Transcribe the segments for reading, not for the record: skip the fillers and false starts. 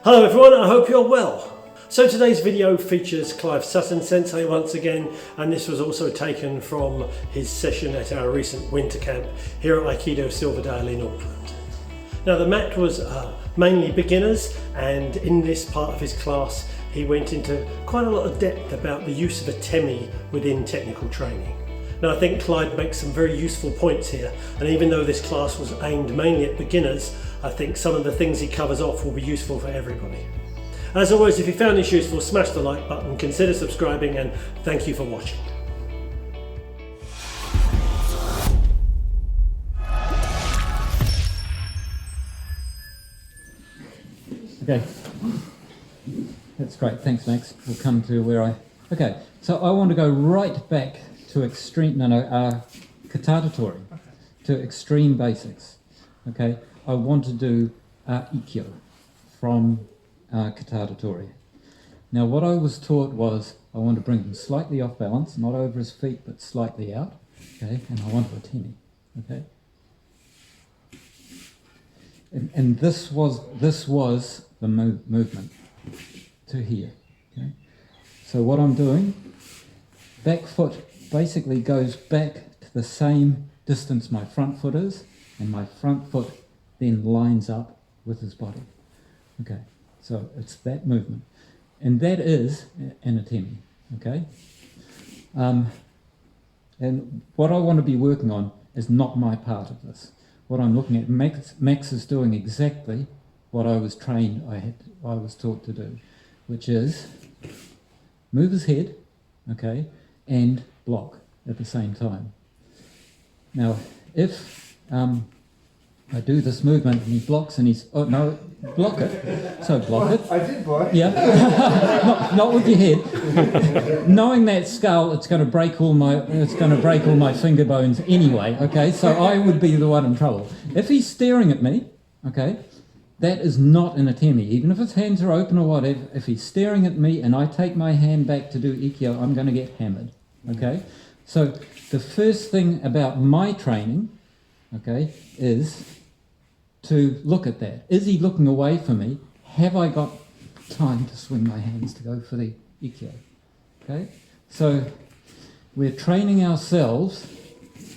Hello everyone, I hope you're well. So today's video features Clive Sutton Sensei once again, and this was also taken from his session at our recent winter camp here at Aikido Silverdale in Auckland. Now the mat was mainly beginners, and in this part of his class he went into quite a lot of depth about the use of Atemi within technical training. Now I think Clyde makes some very useful points here, and even though this class was aimed mainly at beginners, I think some of the things he covers off will be useful for everybody. As always, if you found this useful, smash the like button, consider subscribing, and thank you for watching. Okay, that's great, thanks Max. We'll come to where Okay, so I want to go right back to Katatatori, to extreme basics. Okay, I want to do Ikkyo from Katatatori. Now what I was taught was I want to bring him slightly off balance, not over his feet but slightly out, okay, and I want to Atemi, okay. And this was the movement to here, okay. So what I'm doing, back foot basically goes back to the same distance my front foot is, and my front foot then lines up with his body. Okay, so it's that movement. And that is an Atemi, okay? And what I want to be working on is not my part of this. What I'm looking at, Max is doing exactly what I was trained, I was taught to do, which is move his head, okay, and block at the same time. Now, if I do this movement and he blocks and he's, oh no, block it. So block it. I did block. Yeah, not with your head. Knowing that skull, it's going to break all my finger bones anyway. Okay, so I would be the one in trouble. If he's staring at me, okay, that is not an Atemi. Even if his hands are open or whatever, if he's staring at me and I take my hand back to do Ikkyo, I'm going to get hammered. Okay, so the first thing about my training, okay, is to look at that. Is he looking away from me? Have I got time to swing my hands to go for the Ikkyo? Okay, so we're training ourselves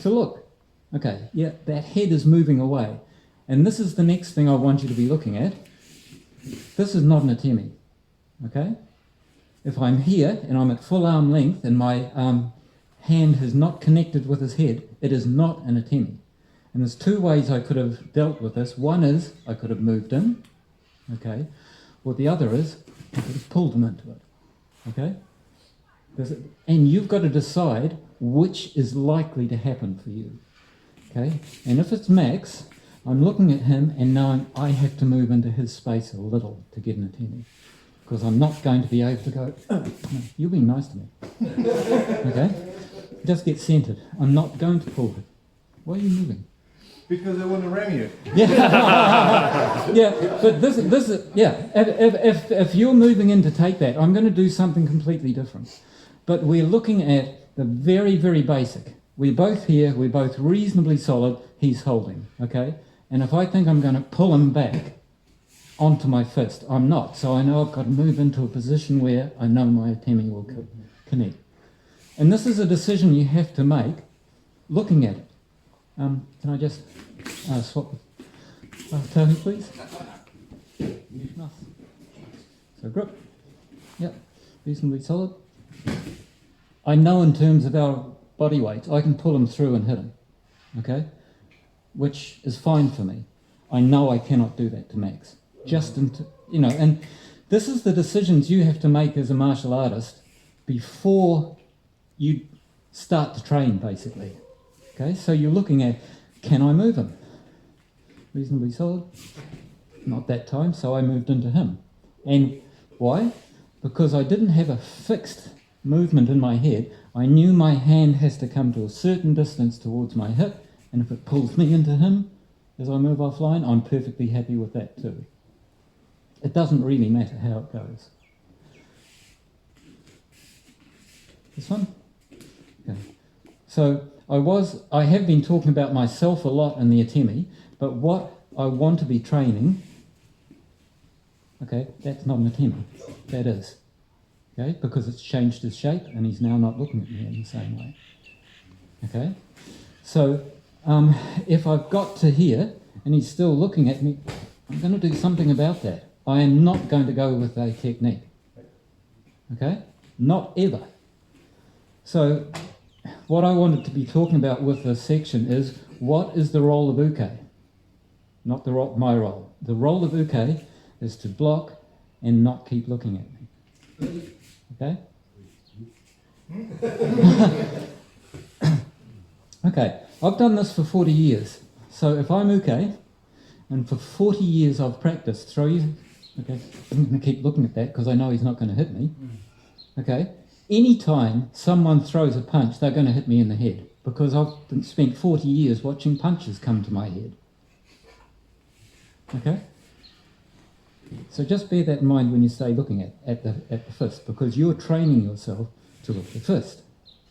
to look. Okay, yeah, that head is moving away. And this is the next thing I want you to be looking at. This is not an Atemi, okay? If I'm here and I'm at full arm length and my hand has not connected with his head, it is not an Atemi. And there's two ways I could have dealt with this. One is I could have moved him, okay? Or the other is I could have pulled him into it, okay? And you've got to decide which is likely to happen for you, okay? And if it's Max, I'm looking at him and knowing I have to move into his space a little to get an Atemi, because I'm not going to be able to go, oh, no, you're being nice to me, okay? Just get centered. I'm not going to pull it. Why are you moving? Because I want to ram you. Yeah, yeah. But this is yeah. If you're moving in to take that, I'm going to do something completely different. But we're looking at the very, very basic. We're both here. We're both reasonably solid. He's holding, okay. And if I think I'm going to pull him back onto my fist, I'm not. So I know I've got to move into a position where I know my Atemi will connect. And this is a decision you have to make looking at it. Can I just swap with Tony, please? So grip. Yep, reasonably solid. I know in terms of our body weight, I can pull him through and hit him, okay? Which is fine for me. I know I cannot do that to Max. And this is the decisions you have to make as a martial artist before you start to train, basically. Okay, so you're looking at, can I move him? Reasonably solid. Not that time, so I moved into him. And why? Because I didn't have a fixed movement in my head. I knew my hand has to come to a certain distance towards my hip, and if it pulls me into him as I move offline, I'm perfectly happy with that too. It doesn't really matter how it goes. This one? Okay. So I have been talking about myself a lot in the Atemi, but what I want to be training Okay, that's not an atemi. That is. Okay, because it's changed his shape and he's now not looking at me in the same way. Okay, so if I've got to here and he's still looking at me, I'm going to do something about that. I am not going to go with a technique. Okay, not ever. So what I wanted to be talking about with this section is what is the role of uke? Not my role. The role of uke is to block and not keep looking at me. Okay? Okay, I've done this for 40 years. So if I'm uke, and for 40 years I've practiced throw you, okay, I'm going to keep looking at that because I know he's not going to hit me. Okay? Anytime someone throws a punch, they're going to hit me in the head because I've spent 40 years watching punches come to my head. Okay? So just bear that in mind when you stay looking at the fist, because you're training yourself to look at the fist.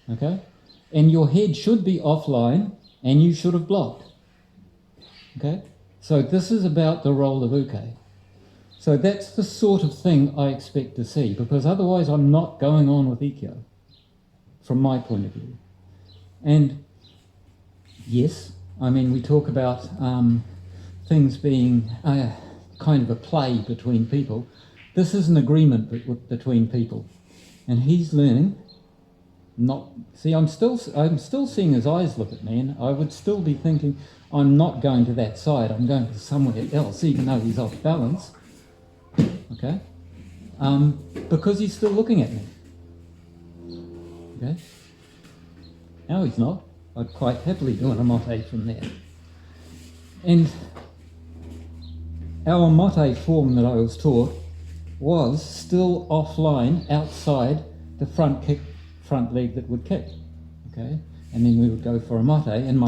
Okay? And your head should be offline and you should have blocked. Okay? So this is about the role of uke. So that's the sort of thing I expect to see, because otherwise I'm not going on with Ikkyo, from my point of view. And yes, I mean, we talk about things being kind of a play between people. This is an agreement between people. And he's learning not... See, I'm still seeing his eyes look at me, and I would still be thinking, I'm not going to that side, I'm going to somewhere else, even though he's off balance. Okay? Because he's still looking at me. Okay? No, he's not. I'd quite happily do an omote from there. And our omote form that I was taught was still offline outside the front leg that would kick. Okay? And then we would go for omote, and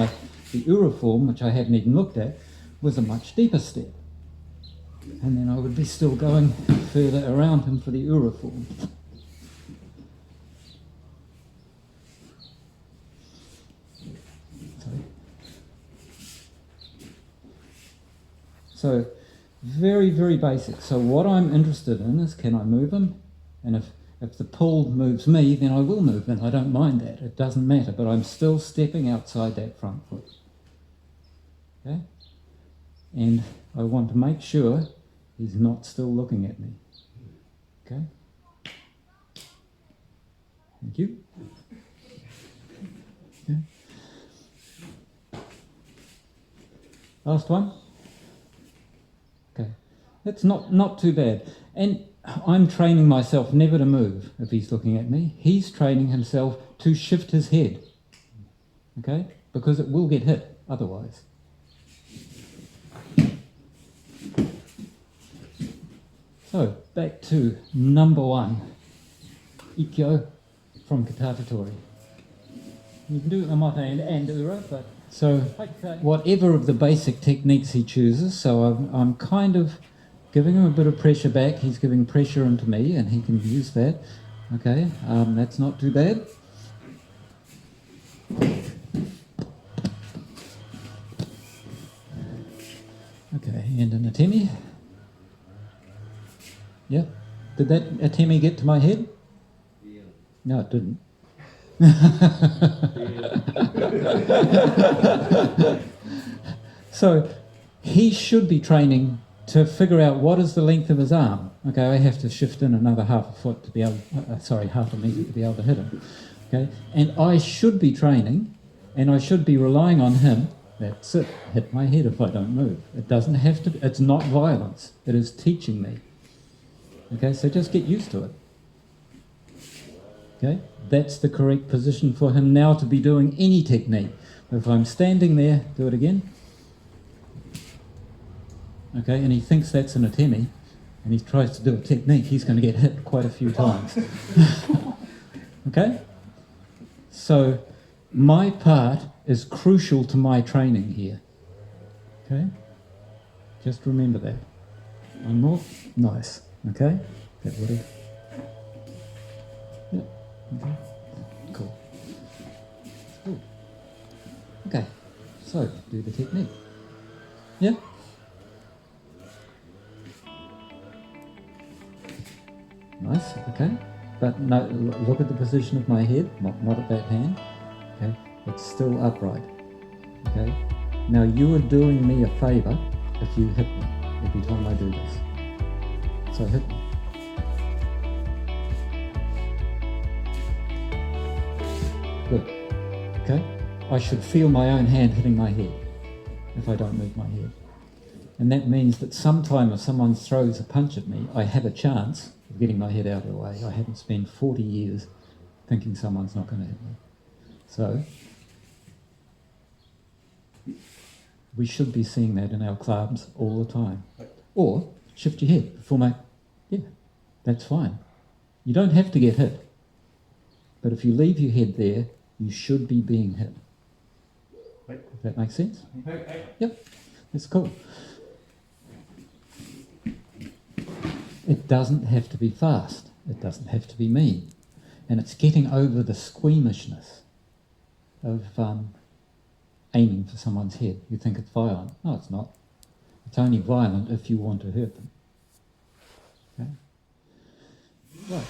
the ura form, which I haven't even looked at, was a much deeper step. And then I would be still going further around him for the ura form. So, very, very basic. So what I'm interested in is, can I move him? And if the pull moves me, then I will move him. I don't mind that. It doesn't matter. But I'm still stepping outside that front foot. Okay? And I want to make sure he's not still looking at me. Okay? Thank you. Okay. Last one. Okay. That's not too bad. And I'm training myself never to move if he's looking at me. He's training himself to shift his head. Okay? Because it will get hit otherwise. So, back to number one, Ikkyo from Katatatori. You can do omote and ura, but so whatever of the basic techniques he chooses, so I'm kind of giving him a bit of pressure back, he's giving pressure into me, and he can use that. Okay, that's not too bad. Okay, and an atemi. Yeah. Did that atemi get to my head? Yeah. No, it didn't. So he should be training to figure out what is the length of his arm. Okay, I have to shift in another half a foot to be able, half a metre to be able to hit him. Okay, and I should be training, and I should be relying on him. That's it. Hit my head if I don't move. It doesn't have to. It's not violence. It is teaching me. Okay, so just get used to it. Okay, that's the correct position for him now to be doing any technique. If I'm standing there, do it again. Okay, and he thinks that's an atemi, and he tries to do a technique, he's going to get hit quite a few times. Okay? So, my part is crucial to my training here. Okay? Just remember that. One more. Nice. Okay? That would have... Yeah. Okay. Cool. Cool. Okay. So, do the technique. Yeah? Nice, okay. But no, look at the position of my head, not at that hand. Okay, it's still upright. Okay. Now you are doing me a favour if you hit me every time I do this. So hit me. Good. Okay. I should feel my own hand hitting my head if I don't move my head. And that means that sometime if someone throws a punch at me, I have a chance of getting my head out of the way. I haven't spent 40 years thinking someone's not going to hit me. So we should be seeing that in our clubs all the time. Or shift your head before my... Yeah, that's fine. You don't have to get hit. But if you leave your head there, you should be being hit. If that makes sense? Yep, that's cool. It doesn't have to be fast. It doesn't have to be mean. And it's getting over the squeamishness of aiming for someone's head. You think it's violent. No, it's not. It's only violent if you want to hurt them. Okay? Right.